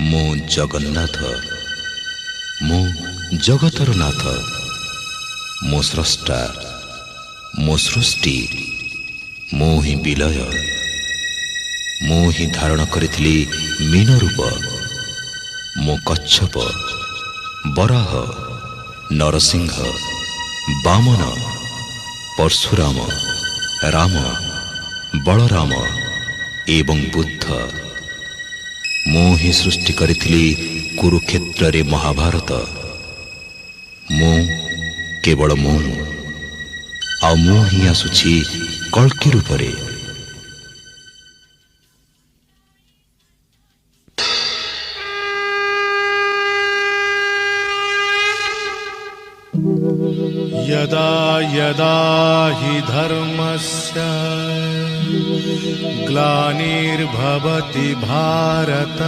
मो जगन्नाथ मो जगतर नाथ मो स्रष्टा मो सृष्टि मो ही विलय मो ही धारण करिथिली मीन रूप मो कच्छप बराह नरसिंह वामन परशुराम राम बलराम एवं बुद्ध मो ही सृष्टि करिथिली कुरुक्षेत्र रे महाभारत मो केवल मो आ मो ही आसुछि कल्कि रूप रे। यदा यदा हि धर्मस्य ग्लानिर्भवति भारत।